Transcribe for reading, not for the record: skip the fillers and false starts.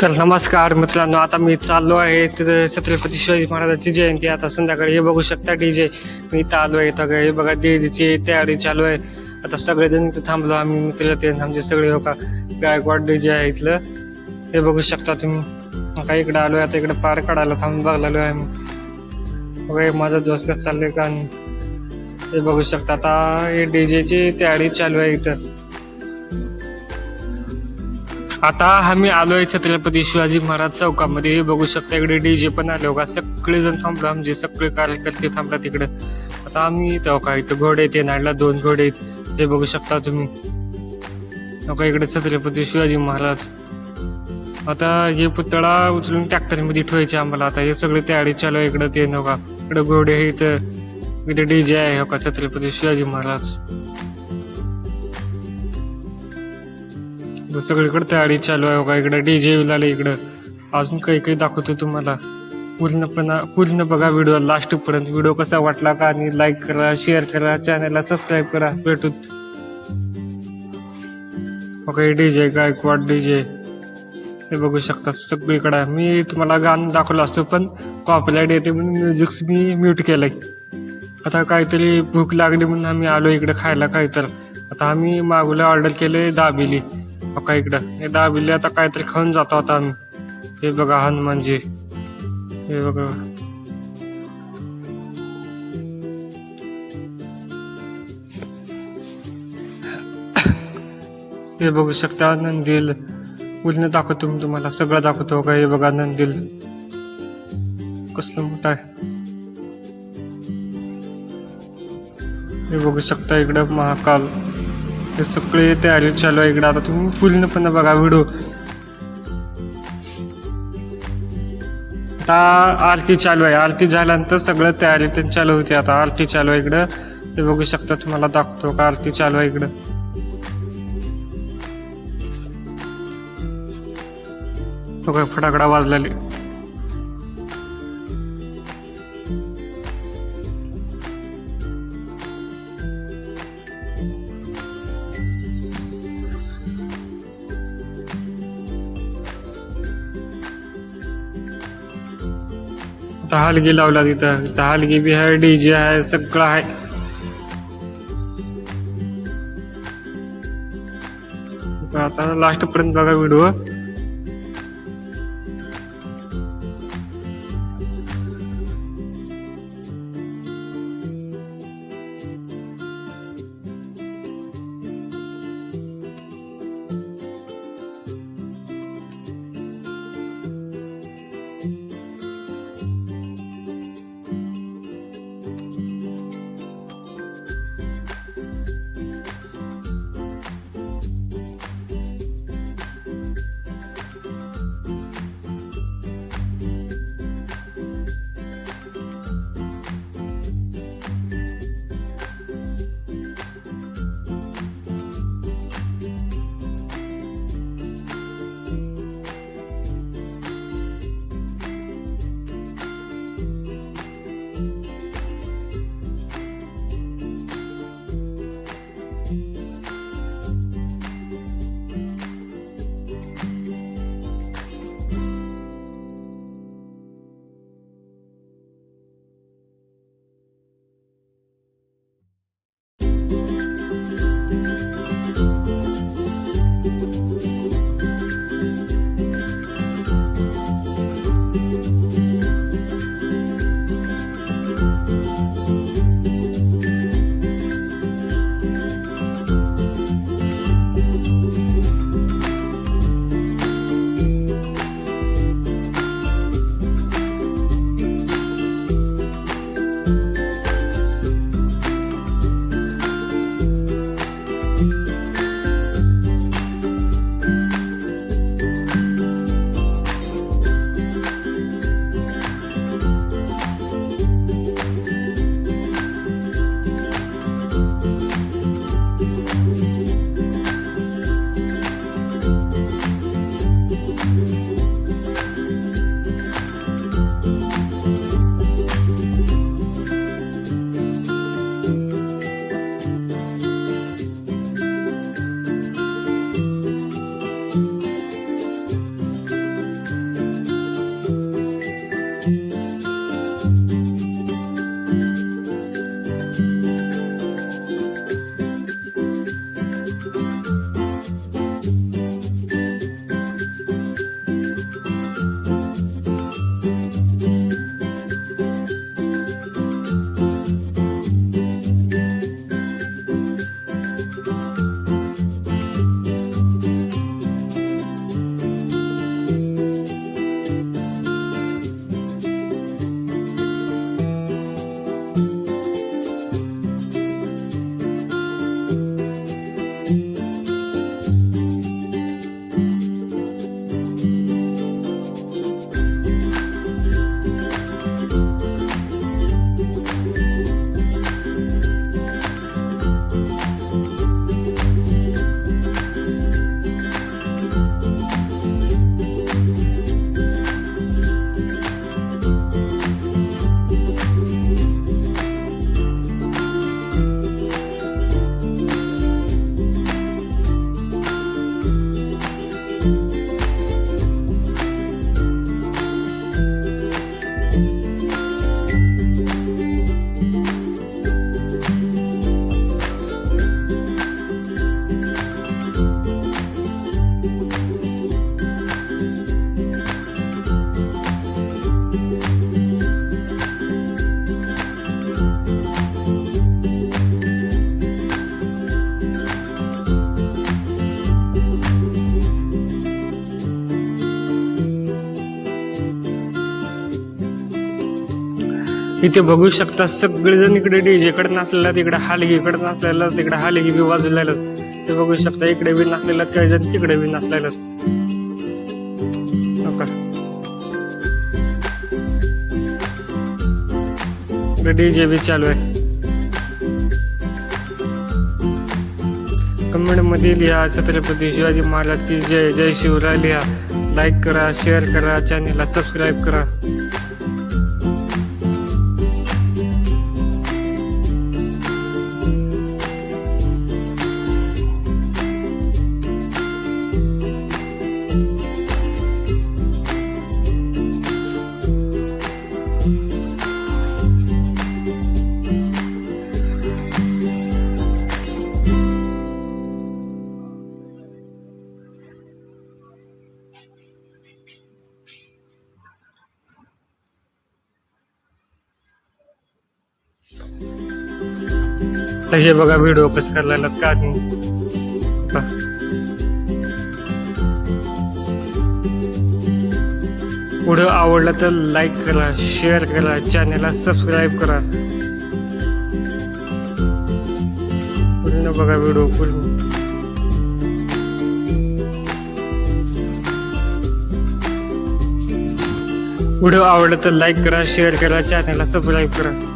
तर नमस्कार मित्रांनो, आता मी चाललो आहे तिथे छत्रपती शिवाजी महाराजांची जयंती. आता संध्याकाळी हे बघू शकता डीजे. मी इथं आलो आहे, इथं हे बघा डीजेची तयारी चालू आहे. आता सगळेजण इथं थांबलो आम्ही मित्र ते आमचे सगळे हो का गायकवाड डीजे आहे इथलं. हे बघू शकता तुम्ही. आता इकडे आलोय, आता इकडे पार काढायला थांबून बघलेलो आहे आम्ही. बघा माझा दोस्त कसं चाललंय का. हे बघू शकता आता हे डीजेची तयारी चालू आहे इथं. आता आम्ही आलोय छत्रपती शिवाजी महाराज चौकामध्ये. हे बघू शकता इकडे डीजे पण आले बघा. सगळेजण थांबलो, आमचे सगळे कार्यकर्ते थांबला तिकडे. आता आम्ही इथं का इथं घोडे आहेत, येणारला 2 घोडे आहेत. हे बघू शकता तुम्ही. का इकडे छत्रपती शिवाजी महाराज. आता हे पुतळा उचलून ट्रॅक्टर मध्ये ठेवायचे आम्हाला. आता हे सगळे तयारी चालू आहे इकडे. ते नका इकडे घोडे आहे, इथं डीजे आहे हो का छत्रपती शिवाजी महाराज. सगळीकडे तयारी चालू आहे बघा. इकडे डीजे लावले इकडं. अजून काही काही दाखवतो तुम्हाला. पूर्ण बघा व्हिडिओ लास्ट पर्यंत. व्हिडिओ कसा वाटला का आणि लाईक करा, शेअर करा, चॅनलला सबस्क्राईब करा. भेटू बघा डीजे गायकवाड डीजे. हे बघू शकता सगळीकडे. मी तुम्हाला गाणं दाखवलं असतं पण कॉपीराइट येते म्हणून म्युझिक मी म्यूट केलंय. आता काहीतरी भूक लागली म्हणून आम्ही आलो इकडे खायला काही. तर आता आम्ही मागवलं, ऑर्डर केले दाबेली. बघा इकडं हे दाबेली. आता काहीतरी खाऊन जातो आता आम्ही. हे बघा हनुमानजी. हे बघा हे बघू शकता नंदील. पूर्ण दाखवतो मी तुम्हाला, सगळं दाखवतो का. हे बघा नंदील कसलं मोठं आहे. हे बघू शकता इकडं महाकाल. हे सगळे तयारी चालू आहे इकडे. आता तुम्ही पूर्णपणे बघा व्हिडिओ. आता आरती चालू आहे. आरती झाल्यानंतर सगळं तयारी पण चालू होती. आता आरती चालू आहे इकडं. हे बघू शकता तुम्हाला दाखवतो का आरती चालू आहे इकडं. बघा फटाकडा वाजलेले. आता हलगी लावला तिथं. इथं हलगी बी आहे, डीजे आहे, सगळं आहे. आता लास्ट पर्यंत बघा व्हिडिओ. इथे बघू शकता सगळेजण इकडे डीजे कडे नाचलेला, तिकडे हालगी कडे नाचलेला, तिकडे हालगी बी वाजलेला. ते बघू शकता इकडे बी नाचलेला, काही जण तिकडे बी नाचलेला. डीजे बी चालू आहे. कमेंट मध्ये लिहा छत्रपती शिवाजी महाराज की जय, जय शिवराय लिहा. लाईक करा, शेअर करा, चॅनलला सबस्क्राईब करा. तर हे बघा व्हिडिओ कसं करायला का व्हिडिओ आवडला तर लाईक करा, शेअर करा, चॅनलला सबस्क्राईब करा. पूर्ण बघा व्हिडिओ पूर्ण. व्हिडिओ आवडला तर लाईक करा, शेअर करा, चॅनलला सबस्क्राईब करा.